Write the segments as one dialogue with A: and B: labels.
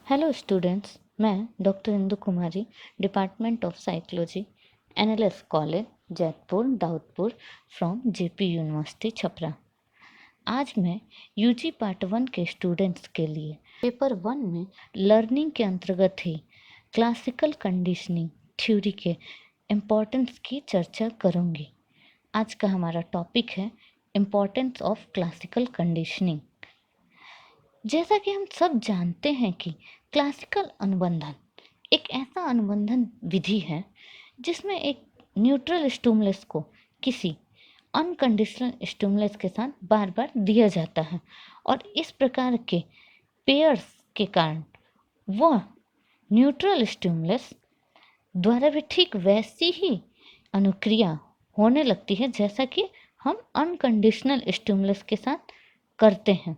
A: Hello students, मैं doctor Indu Kumari, department of psychology, NLS college, Jaitpur, Daudpur, from JP university Chhapra. आज मैं UG part 1 के students के लिए पेपर 1 में लर्निंग के अंतर्गत ही क्लासिकल कंडीशनिंग थ्योरी के इम्पोर्टेंस की चर्चा करूँगी। आज का हमारा टॉपिक है इम्पोर्टेंस ऑफ क्लासिकल कंडीशनिंग। जैसा कि हम सब जानते हैं कि क्लासिकल अनुबंधन एक ऐसा अनुबंधन विधि है जिसमें एक न्यूट्रल स्टिमुलस को किसी अनकंडीशनल स्टिमुलस के साथ बार बार दिया जाता है और इस प्रकार के पेयर्स के कारण वह न्यूट्रल स्टिमुलस द्वारा भी ठीक वैसी ही अनुक्रिया होने लगती है जैसा कि हम अनकंडीशनल स्टिमुलस के साथ करते हैं।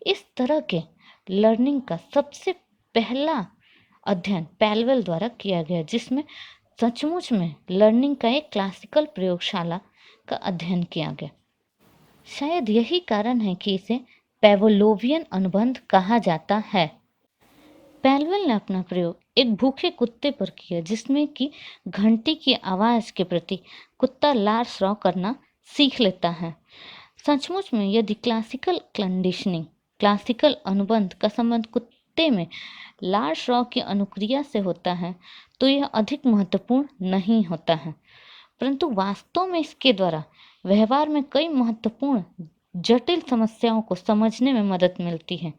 A: इस तरह के लर्निंग का सबसे पहला अध्ययन पैलवेल द्वारा किया गया, जिसमें सचमुच में लर्निंग का एक क्लासिकल प्रयोगशाला का अध्ययन किया गया। शायद यही कारण है कि इसे पेवलोवियन अनुबंध कहा जाता है। पैलवेल ने अपना प्रयोग एक भूखे कुत्ते पर किया, जिसमें कि घंटी की आवाज़ के प्रति कुत्ता लार स्राव करना सीख लेता है। सचमुच में यदि क्लासिकल अनुबंध का संबंध कुत्ते में लार स्राव की अनुक्रिया से होता है तो यह अधिक महत्वपूर्ण नहीं होता है, परंतु वास्तव में इसके द्वारा व्यवहार में कई महत्वपूर्ण जटिल समस्याओं को समझने में मदद मिलती है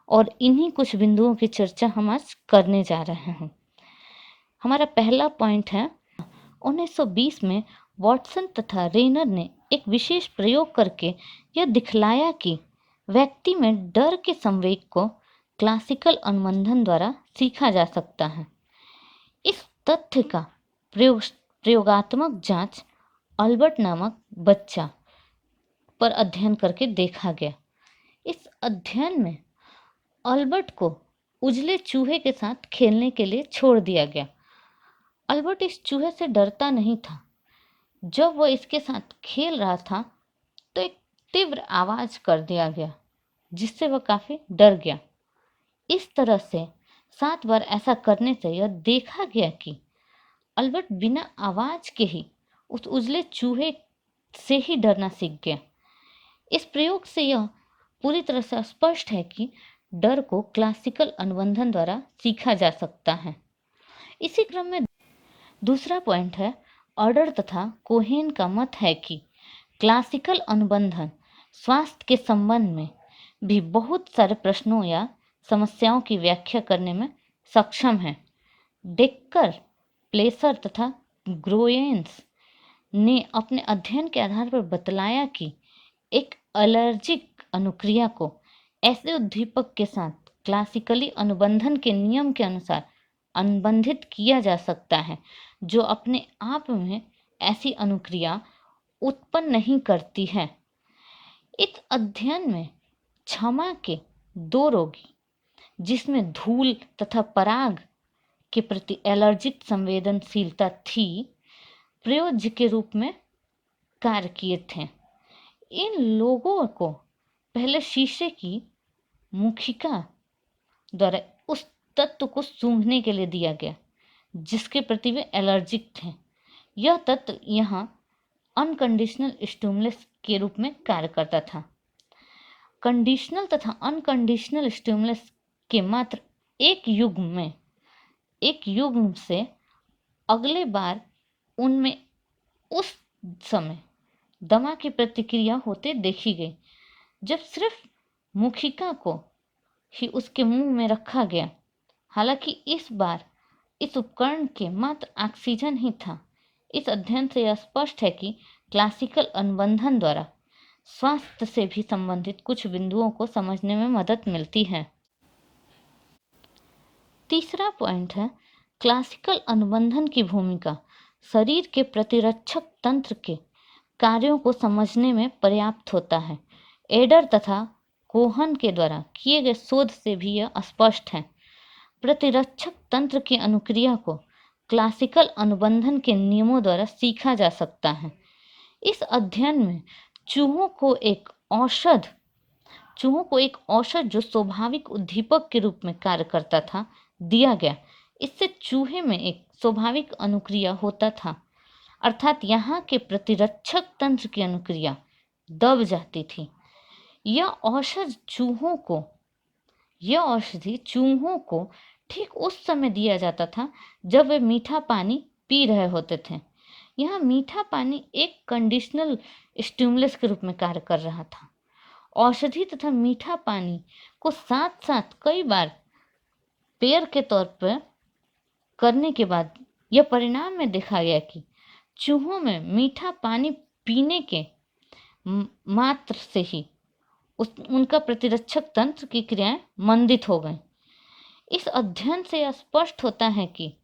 A: और इन्हीं कुछ बिंदुओं की चर्चा हम आज करने जा रहे हैं। हमारा पहला पॉइंट है 1920 में वॉटसन तथा रेनर ने एक विशेष प्रयोग करके यह दिखलाया कि व्यक्ति में डर के संवेग को क्लासिकल अनुबंधन द्वारा सीखा जा सकता है। इस तथ्य का प्रयोगात्मक जांच अल्बर्ट नामक बच्चा पर अध्ययन करके देखा गया। इस अध्ययन में अल्बर्ट को उजले चूहे के साथ खेलने के लिए छोड़ दिया गया। अल्बर्ट इस चूहे से डरता नहीं था। जब वह इसके साथ खेल रहा था तो एक तीव्र आवाज़ कर दिया गया, जिससे वह काफ़ी डर गया। इस तरह से 7 बार ऐसा करने से यह देखा गया कि अल्बर्ट बिना आवाज़ के ही उस उजले चूहे से ही डरना सीख गया। इस प्रयोग से यह पूरी तरह से स्पष्ट है कि डर को क्लासिकल अनुबंधन द्वारा सीखा जा सकता है। इसी क्रम में दूसरा पॉइंट है, ऑर्डर तथा कोहेन का मत है कि क्लासिकल अनुबंधन स्वास्थ्य के संबंध में भी बहुत सारे प्रश्नों या समस्याओं की व्याख्या करने में सक्षम है। डेक्कर, प्लेसर तथा ग्रोयेंस ने अपने अध्ययन के आधार पर बतलाया कि एक एलर्जिक अनुक्रिया को ऐसे उद्दीपक के साथ क्लासिकली अनुबंधन के नियम के अनुसार अनुबंधित किया जा सकता है जो अपने आप में ऐसी अनुक्रिया उत्पन्न नहीं करती है। इस अध्ययन में क्षमा के 2 रोगी, जिसमें धूल तथा पराग के प्रति एलर्जिक संवेदनशीलता थी, प्रयोज्य के रूप में कार्य किए थे। इन लोगों को पहले शीशे की मुखिका द्वारा उस तत्व को सूंघने के लिए दिया गया जिसके प्रति वे एलर्जिक थे। यह तत्व यहाँ अनकंडीशनल स्टिमुलस के रूप में कार्य करता था। कंडीशनल तथा अनकंडीशनल स्टिमुलस के मात्र एक युग्म से अगले बार उनमें उस समय दमा की प्रतिक्रिया होते देखी गई जब सिर्फ मुखिका को ही उसके मुंह में रखा गया। हालांकि इस बार इस उपकरण के मात्र ऑक्सीजन ही था। इस अध्ययन से यह स्पष्ट है कि क्लासिकल अनुबंधन द्वारा स्वास्थ्य से भी संबंधित कुछ बिंदुओं को समझने में मदद मिलती है। तीसरा पॉइंट है, क्लासिकल अनुबंधन की भूमिका शरीर के प्रतिरक्षक तंत्र के कार्यों को समझने में पर्याप्त होता है। एडर तथा कोहन के द्वारा किए गए शोध से भी यह स्पष्ट है। प्रतिरक्षक तंत्र की अनुक्रिया को क्लासिकल अनुबंधन के नियमों द्वारा सीखा जा सकता है। इस अध्ययन में चूहों को एक औषध चूहों को एक औषध जो स्वाभाविक उद्दीपक के रूप में कार्य करता था दिया गया। इससे चूहे में एक स्वाभाविक अनुक्रिया होता था, अर्थात यहाँ के प्रतिरक्षक तंत्र की अनुक्रिया दब जाती थी। यह औषधि चूहों को ठीक उस समय दिया जाता था जब वे मीठा पानी पी रहे होते थे। यह मीठा पानी एक कंडीशनल स्टिमुलस के रूप में कार्य कर रहा था। औषधि तथा मीठा पानी को साथ साथ कई बार पेय के तौर पर करने के बाद यह परिणाम में देखा गया कि चूहों में मीठा पानी पीने के मात्र से ही उनका प्रतिरक्षक तंत्र की क्रियाएं मंदित हो गई। इस अध्ययन से यह स्पष्ट होता है कि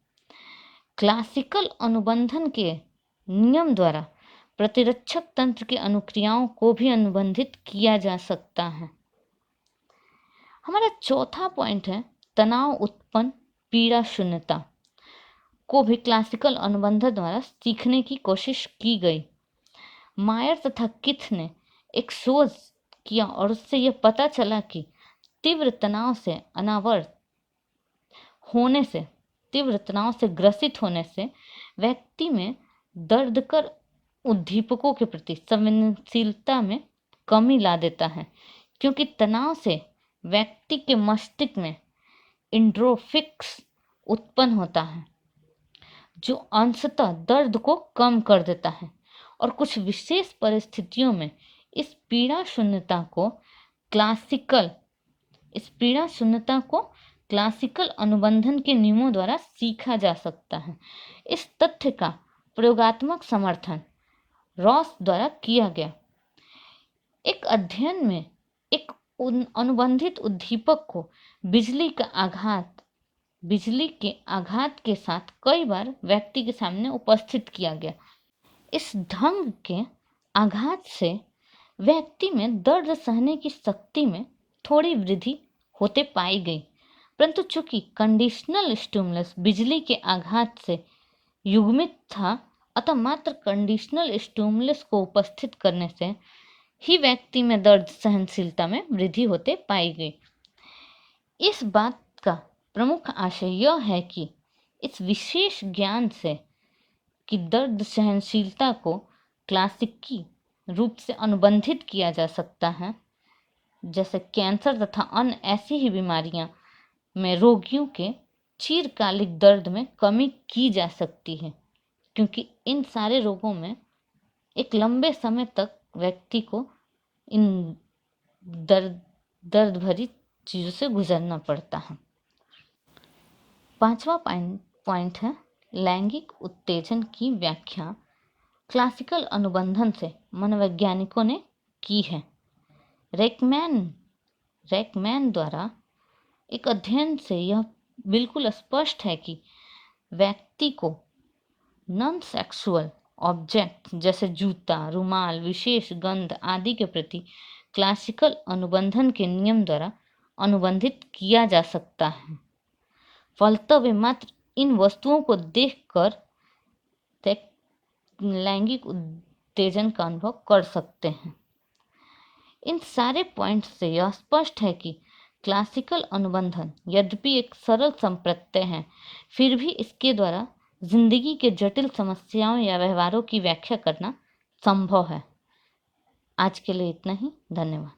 A: क्लासिकल अनुबंधन के नियम द्वारा प्रतिरक्षक तंत्र की अनुक्रियाओं को भी अनुबंधित किया जा सकता है। हमारा चौथा पॉइंट है तनाव उत्पन्न पीड़ा शून्यता को भी क्लासिकल अनुबंधन द्वारा सीखने की कोशिश की गई। मायर तथा किथ ने एक शोध किया और उससे यह पता चला कि तीव्र तनाव से ग्रसित होने से व्यक्ति में दर्दकर उद्दीपकों के प्रति संवेदनशीलता में कमी ला देता है, क्योंकि तनाव से व्यक्ति के मस्तिष्क में एंडोर्फिन्स उत्पन्न होता है जो अंशतः दर्द को कम कर देता है। और कुछ विशेष परिस्थितियों में इस पीड़ा शून्यता को क्लासिकल अनुबंधन के नियमों द्वारा सीखा जा सकता है। इस तथ्य का प्रयोगात्मक समर्थन रॉस द्वारा किया गया। एक अध्ययन में एक अनुबंधित उद्दीपक को बिजली के आघात के साथ कई बार व्यक्ति के सामने उपस्थित किया गया। इस ढंग के आघात से व्यक्ति में दर्द सहने की शक्ति में थोड़ी वृद्धि होते पाई गई, परंतु चूंकि कंडीशनल स्टिमुलस बिजली के आघात से युग्मित था, अतः मात्र कंडीशनल स्टिमुलस को उपस्थित करने से ही व्यक्ति में दर्द सहनशीलता में वृद्धि होते पाई गई। इस बात का प्रमुख आशय यह है कि इस विशेष ज्ञान से कि दर्द सहनशीलता को क्लासिकी रूप से अनुबंधित किया जा सकता है, जैसे कैंसर तथा अन्य ऐसी ही बीमारियां में रोगियों के चिरकालिक दर्द में कमी की जा सकती है, क्योंकि इन सारे रोगों में एक लंबे समय तक व्यक्ति को इन दर्द भरी चीज़ों से गुजरना पड़ता है। पांचवा पॉइंट है लैंगिक उत्तेजन की व्याख्या क्लासिकल अनुबंधन से मनोवैज्ञानिकों ने की है। रैकमैन द्वारा एक अध्ययन से यह बिल्कुल स्पष्ट है कि व्यक्ति को नॉन सेक्सुअल ऑब्जेक्ट जैसे जूता, रुमाल, विशेष गंध आदि के प्रति क्लासिकल अनुबंधन के नियम द्वारा अनुबंधित किया जा सकता है। फलतः वे मात्र इन वस्तुओं को देखकर लैंगिक उत्तेजन का अनुभव कर सकते हैं। इन सारे पॉइंट्स से यह स्पष्ट है कि क्लासिकल अनुबंधन यद्यपि एक सरल संप्रत्यय है, फिर भी इसके द्वारा जिंदगी के जटिल समस्याओं या व्यवहारों की व्याख्या करना संभव है। आज के लिए इतना ही। धन्यवाद।